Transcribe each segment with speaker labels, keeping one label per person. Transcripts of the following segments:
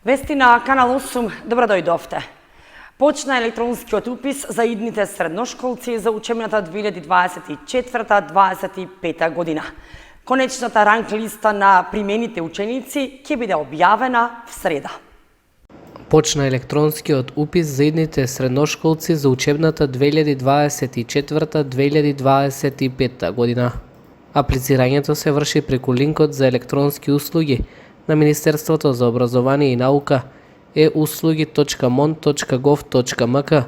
Speaker 1: Вести на Канал 8, добро дојдовте. Почна електронскиот упис за идните средношколци за учебната 2024-2025 година. Конечната ранг листа на примените ученици ќе биде објавена в среда.
Speaker 2: Почна електронскиот упис за идните средношколци за учебната 2024-2025 година. Аплицирањето се врши преку линкот за електронски услуги на Министерството за образование и наука euslugi.mon.gov.mk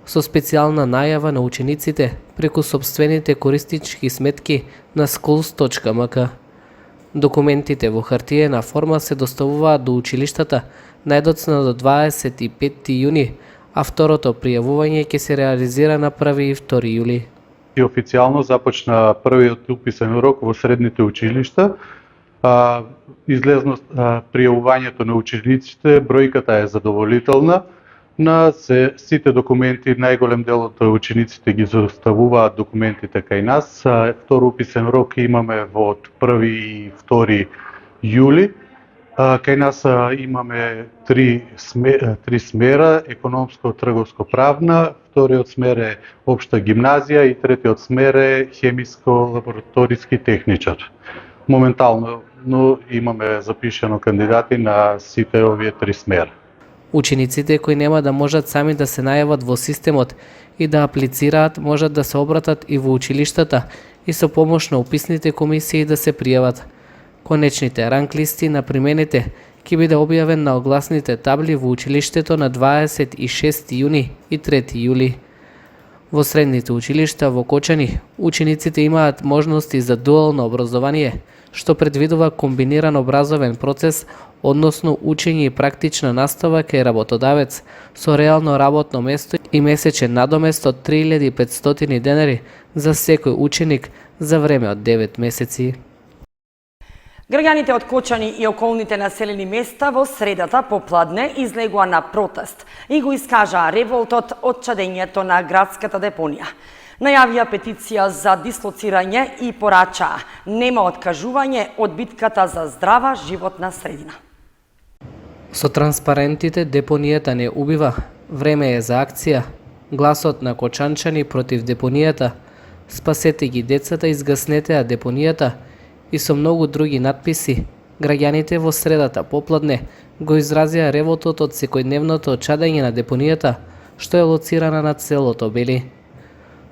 Speaker 2: со специјална најава на учениците преку сопствените користички сметки на schools.mk. Документите во хартиена форма се доставуваат до училиштата најдоцна до 25 јуни, а второто пријавување ќе се реализира на 1 и 2 јули.
Speaker 3: И официјално започна првиот уписен рок во средните училишта. Излезно пријавувањето на учениците, бројката е задоволителна. На сите документи, најголем дел од учениците ги доставуваат документите кај нас. Втор уписен рок имаме во 1 и 2 јули. Кај нас имаме три смера: економско, трговско, правна, вториот смер е општа гимназија и третиот смер е хемиско, лабораториски техничар. Моментално имаме запишано кандидати на сите овие три смера.
Speaker 2: Учениците кои нема да можат сами да се најават во системот и да аплицираат, можат да се обратат и во училиштата и со помош на уписните комисии да се пријават. Конечните ранг листи на примените ќе биде објавен на огласните табли во училиштето на 26 јуни и 3 јули. Во средните училишта во Кочани, учениците имаат можности за дуално образование, што предвидува комбиниран образовен процес, односно учење и практична настава кај работодавец со реално работно место и месечен надомест од 3500 денари за секој ученик за време од 9 месеци.
Speaker 1: Граѓаните од Кочани и околните населени места во средата попладне излегоа на протест и го искажаа револтот од чадењето на градската депонија. Најавија петиција за дислоцирање и порачаа нема откажување од битката за здрава животна средина.
Speaker 2: Со транспарентите депонијата не убива, време е за акција, гласот на кочанчани против депонијата, спасете ги децата, изгаснете ја депонијата и со многу други надписи, граѓаните во средата попладне го изразија револтот од секојдневното чадење на депонијата, што е лоцирана на целото Бели.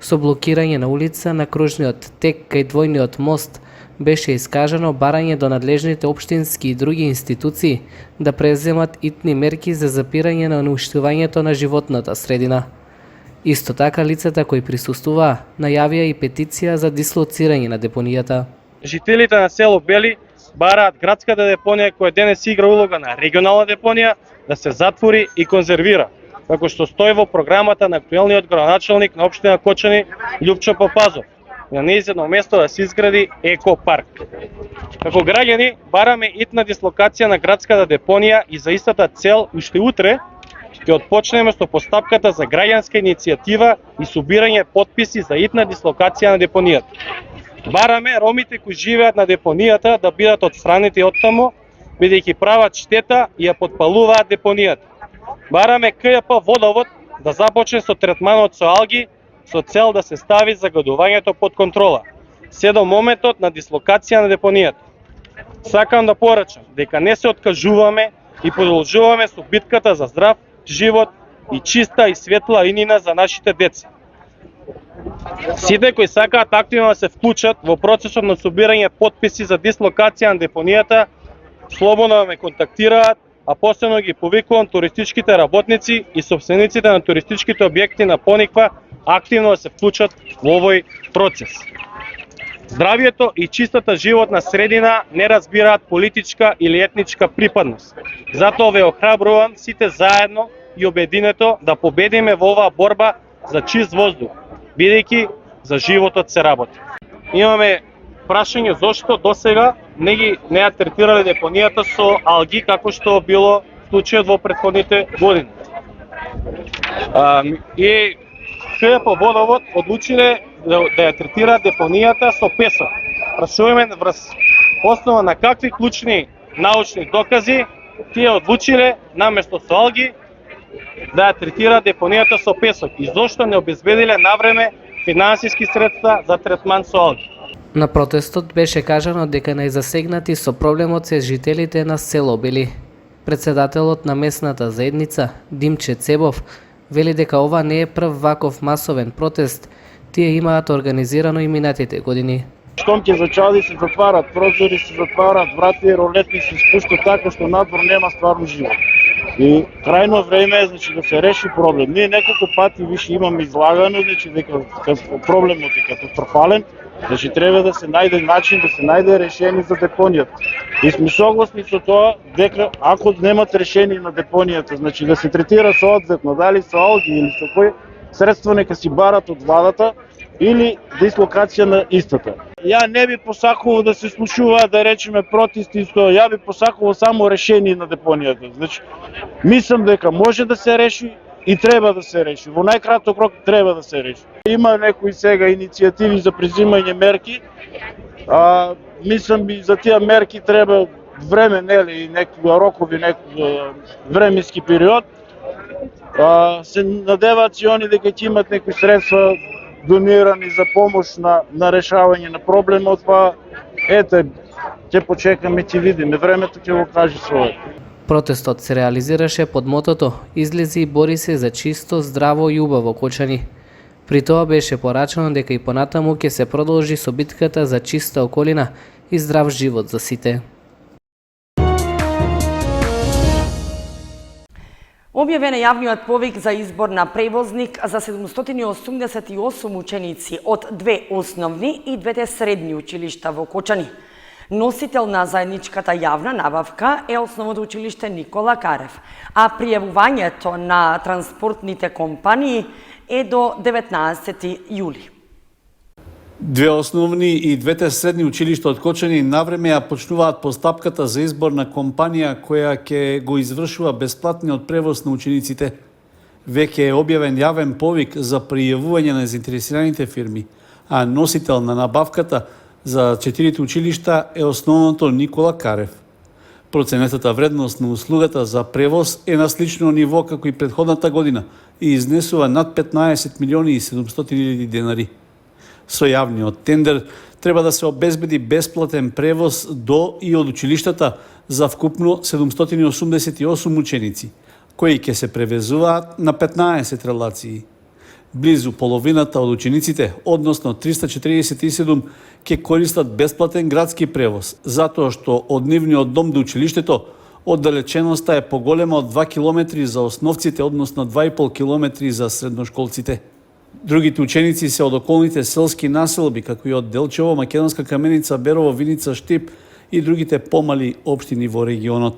Speaker 2: Со блокирање на улица на кружниот тек кај двојниот мост беше искажано барање до надлежните општински и други институции да преземат итни мерки за запирање на уништувањето на животната средина. Исто така лицата кои присуствуваа најавија и петиција за дислоцирање на депонијата.
Speaker 4: Жителите на село Бели бараат градската депонија, која денес игра улога на регионална депонија, да се затвори и конзервира, како што стои во програмата на актуелниот градоначалник на општина Кочани Љупчо Папазов, на неизвестно место да се изгради екопарк. Како граѓани бараме итна дислокација на градската депонија и за истата цел уште утре ќе отпочнеме со постапката за граѓанска иницијатива и собирање потписи за итна дислокација на депонијата. Бараме ромите кои живеат на депонијата да бидат отстранети оттаму, бидејќи прават штета и ја потпалуваат депонијата. Бараме КЈП Водовод да започне со третманот со алги со цел да се стави загадувањето под контрола, се до моментот на дислокација на депонијата. Сакам да порачам дека не се откажуваме и продолжуваме со битката за здрав живот и чиста и светла иднина за нашите деца. Сите кои сакаат активно да се вклучат во процесот на собирање потписи за дислокација на депонијата, слободно да ме контактираат, а посебно ги повикувам туристичките работници и собствениците на туристичките објекти на Пониква активно да се вклучат во овој процес. Здравието и чистата животна средина не разбираат политичка или етничка припадност. Затоа ве охрабрувам сите заедно и обединето да победиме во оваа борба за чист воздух, бидејќи за животот се работи. Имаме прашање зошто досега не ја третирале депонијата со алги како што било случајот во претходните години. И КЈП Водовод одлучиле да ја третираат депонијата со песок. Прашуваме врз основа на какви клучни научни докази тие одлучиле наместо со алги да ја третира депонијата со песок и зошто не обезбедиле навреме финансиски средства за третман со алги.
Speaker 2: На протестот беше кажано дека најзасегнати со проблемот се жителите на село Бели. Председателот на местната заедница, Димче Цебов, вели дека ова не е прв ваков масовен протест, тие имаат организирано и минатите години.
Speaker 5: Штом ќе зачади се затварат прозори, се затварат врати, ролетни се спуштат така што надвор нема стварно живот. И крајно време е да се реши проблем. Ние неколку пати више имаме излагано дека проблемот е катастрофален, треба да се најде начин, да се најде решение за депонијата. И сме согласни со тоа дека ако немат решение на депонијата, да се третира соодветно, дали со алги или со кој средство нека си барат од владата или дислокација на истата. Ја не би посакувал да се слушуваат, да речеме, протести, ја би посакувал само решение на депонијата. Мислам дека може да се реши и треба да се реши. Во најкраток рок треба да се реши. Има некои сега иницијативи за презимање мерки. Мислам и за тие мерки треба време, нели, и некои рокови, некој временски период. Се надеваат и они дека ќе имат некои средства донирани за помош на решавање на проблемот, па ете, ќе почекаме, ќе видиме, времето ќе го каже своје.
Speaker 2: Протестот се реализираше под мотото "Излези и бори се за чисто, здраво и убаво Кочани". При тоа беше порачано дека и понатаму ќе се продолжи со битката за чиста околина и здрав живот за сите.
Speaker 1: Објавен е јавниот повик за избор на превозник за 788 ученици од две основни и двете средни училишта во Кочани. Носител на заедничката јавна набавка е Основното училиште Никола Карев, а пријавувањето на транспортните компании е до 19 јули.
Speaker 6: Две основни и двете средни училишта од Кочани навреме ја почнуваат постапката за избор на компанија која ќе го извршува бесплатниот превоз на учениците. Веќе е објавен јавен повик за пријавување на заинтересираните фирми, а носител на набавката за 4 училишта е Основното Никола Карев. Проценетата вредност на услугата за превоз е на слично ниво како и претходната година и изнесува над 15 милиони и 700 илјади денари. Со јавниот тендер треба да се обезбеди бесплатен превоз до и од училиштата за вкупно 788 ученици, кои ќе се превезуваат на 15 релации. Близу половината од учениците, односно 347, ќе користат бесплатен градски превоз, затоа што од нивниот дом до училиштето оддалеченоста е поголема од 2 километри за основците, односно 2,5 километри за средношколците. Другите ученици се од околните селски населби, како и од Делчево, Македонска Каменица, Берово, Виница, Штип и другите помали општини во регионот.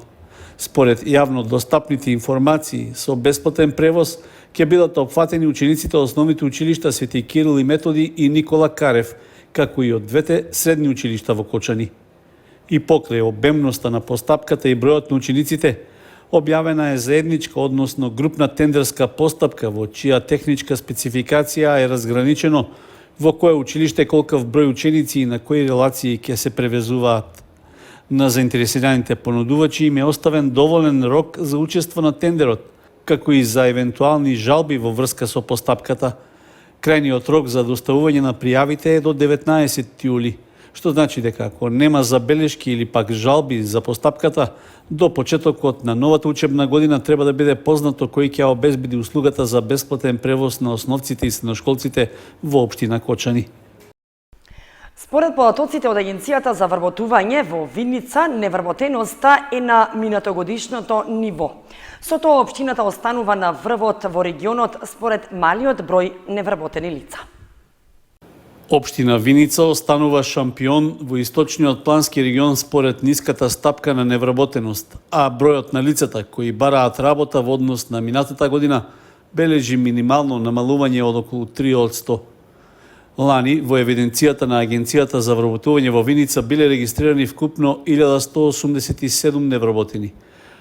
Speaker 6: Според јавно достапните информации, со бесплатен превоз ќе бидат опфатени учениците од основните училишта Свети Кирил и Методи и Никола Карев, како и од двете средни училишта во Кочани. И покрај обемноста на постапката и бројот на учениците, објавена е заедничка, односно групна тендерска постапка во чија техничка спецификација е разграничено во кое училиште колкав број ученици и на кои релации ќе се превезуваат. На заинтересираните понудувачи им е оставен доволен рок за учество на тендерот, како и за евентуални жалби во врска со постапката. Крајниот рок за доставување на пријавите е до 19 јули, што значи дека ако нема забелешки или пак жалби за постапката, до почетокот на новата учебна година треба да биде познато кој ќе обезбеди услугата за бесплатен превоз на основците и средношколците во општина Кочани.
Speaker 1: Според податоците од Агенцијата за вработување во Виница, невработеноста е на минатогодишното ниво. Со тоа општината останува на врвот во регионот според малиот број невработени лица.
Speaker 6: Општина Виница останува шампион во источниот плански регион според ниската стапка на невработеност, а бројот на лицата кои бараат работа во однос на минатата година бележи минимално намалување од околу 3%. Лани во евиденцијата на Агенцијата за вработување во Виница биле регистрирани вкупно 1187 невработени,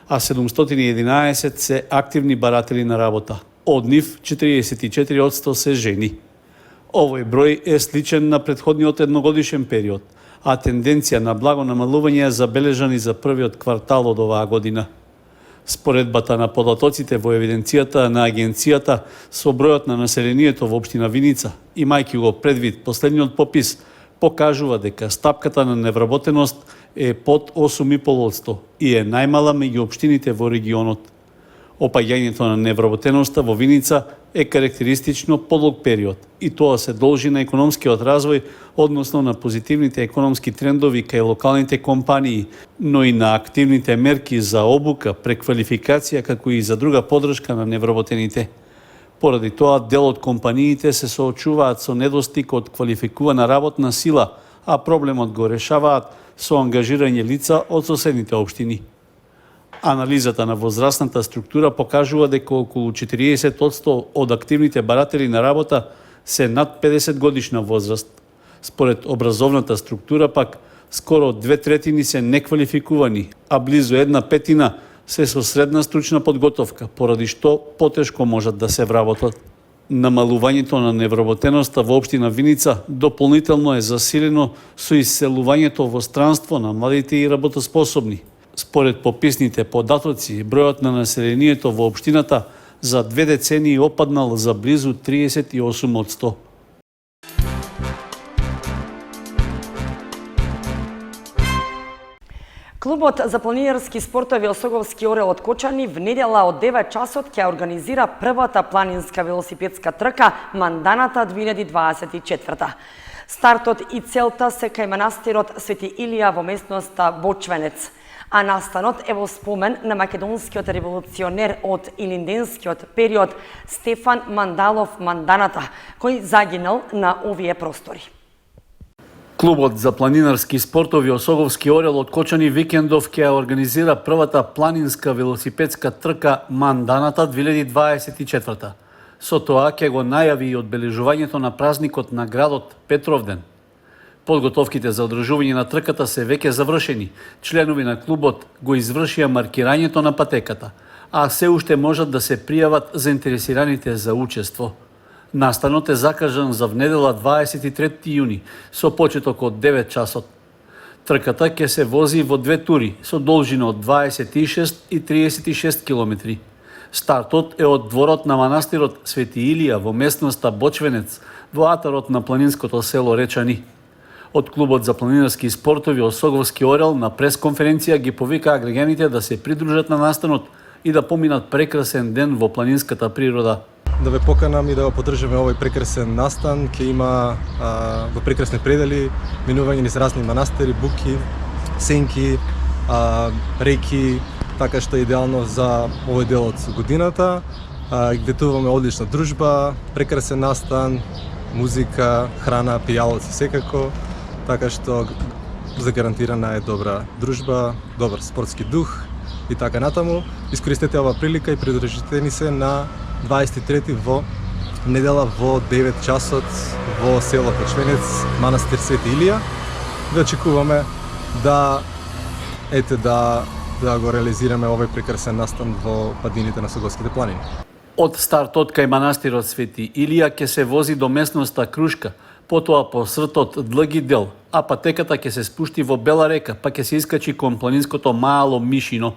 Speaker 6: а 711 се активни баратели на работа. Од нив 44% се жени. Овој број е сличен на претходниот едногодишен период, а тенденција на благо намалување е забележана и за првиот квартал од оваа година. Споредбата на податоците во евиденцијата на агенцијата со бројот на населението во општина Виница, имајќи го предвид последниот попис, покажува дека стапката на невработеност е под 8,5% и е најмала меѓу општините во регионот. Опаѓањето на невработеноста во Виница е карактеристично подолг период и тоа се должи на економскиот развој, односно на позитивните економски трендови кај локалните компании, но и на активните мерки за обука, преквалификација, како и за друга подршка на невработените. Поради тоа, дел од компаниите се соочуваат со недостиг од квалификувана работна сила, а проблемот го решаваат со ангажирање лица од соседните општини. Анализата на возрастната структура покажува дека околу 40% од активните баратели на работа се над 50 годишна возраст. Според образовната структура пак, скоро 2/3 се неквалификувани, а близу 1/5 се со средна стручна подготовка, поради што потешко можат да се вработат. Намалувањето на невработеноста во општина Виница дополнително е засилено со иселувањето во странство на младите и работоспособни. Според пописните податоци, бројот на населението во општината за 2 децении опаднал за близу 38%.
Speaker 1: Клубот за планинарски спортови Осоговски орел од Кочани в недела од 9 часот ќе организира првата планинска велосипедска трка Манданата 2024. Стартот и целта се кај манастирот Свети Илија во местноста Бочвенец, а настанот е во спомен на македонскиот револуционер од илинденскиот период Стефан Мандалов Манданата, кој загинал на овие простори.
Speaker 6: Клубот за планинарски спортови Осоговски орел од Кочани викендов ќе организира првата планинска велосипедска трка Манданата 2024. Со тоа ќе го најави и одбележувањето на празникот на градот Петровден. Подготовките за одржување на трката се веќе завршени. Членови на клубот го извршија маркирањето на патеката, а се уште можат да се пријават заинтересираните за учество. Настанот е закажан за внедела 23 јуни со почеток од 9 часот. Трката ќе се вози во 2 тури со должина од 26 и 36 километри. Стартот е од дворот на манастирот Свети Илија во местноста Бочвенец, во атарот на планинското село Речани. Од Клубот за планинарски спортови Осоговски орел на пресконференција ги повикаа граѓаните да се придружат на настанот и да поминат прекрасен ден во планинската природа.
Speaker 7: Да ве поканам и да го поддржиме овој прекрасен настан. Ќе има во прекрасни предели минување низ разни манастири, буки, сенки, реки, така што е идеално за овој дел од годината. Ветуваме одлична дружба, прекрасен настан, музика, храна, пијалоци секако, така што загарантирана е добра дружба, добар спортски дух и така натаму. Искористете оваа прилика и придружите ни се на 23 во недела во 9 часот во село Бочвенец, манастир Свети Илија. Да очекуваме да го реализираме овој прекрасен настан во падините на Согорските планини.
Speaker 6: Од стартот кај манастирот Свети Илија ќе се вози до местноста Крушка, потоа по сртот Длги дел, а патеката ќе се спушти во Бела река, па ќе се искачи кон планинското Мало Мишино.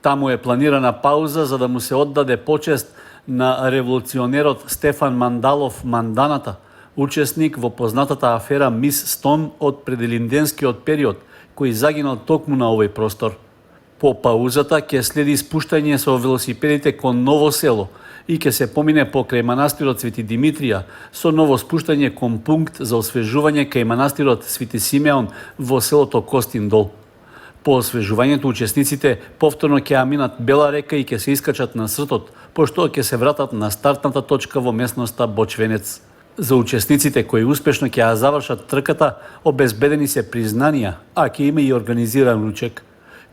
Speaker 6: Таму е планирана пауза за да му се оддаде почест на револуционерот Стефан Мандалов Манданата, учесник во познатата афера Мис Стон од пределинденскиот период, кој загинал токму на овој простор. По паузата ќе следи спуштање со велосипедите кон Ново село и ќе се помине покрај манастирот Свети Димитрија со ново спуштање кон пункт за освежување кај манастирот Свети Симеон во селото Костиндол. По освежувањето учесниците повторно ќе минат Бела река и ќе се искачат на сртот, пошто ќе се вратат на стартната точка во местноста Бочвенец. За учесниците кои успешно ќе ја завршат трката, обезбедени се признанија, а ќе има и организиран ручек.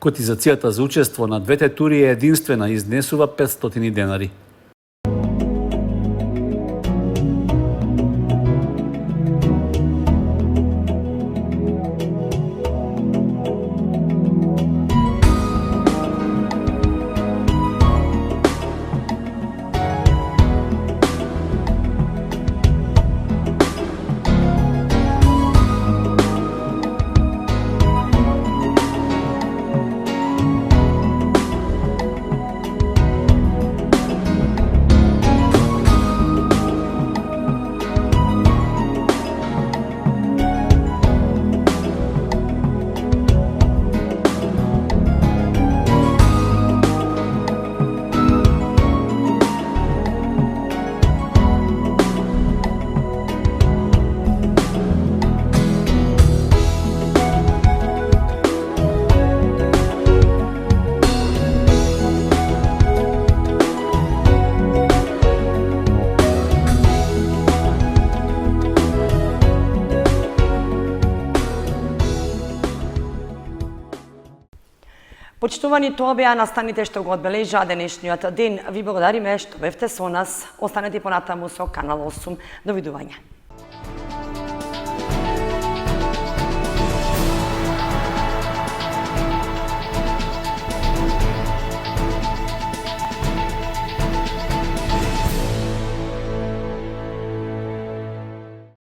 Speaker 6: Котизацијата за учество на двете тури е единствена и изнесува 500 денари.
Speaker 1: Почитувани, тоа беа настаните што го одбележаа денешниот ден. Ви благодариме што бевте со нас. Останете понатаму со Канал 8. Довидување.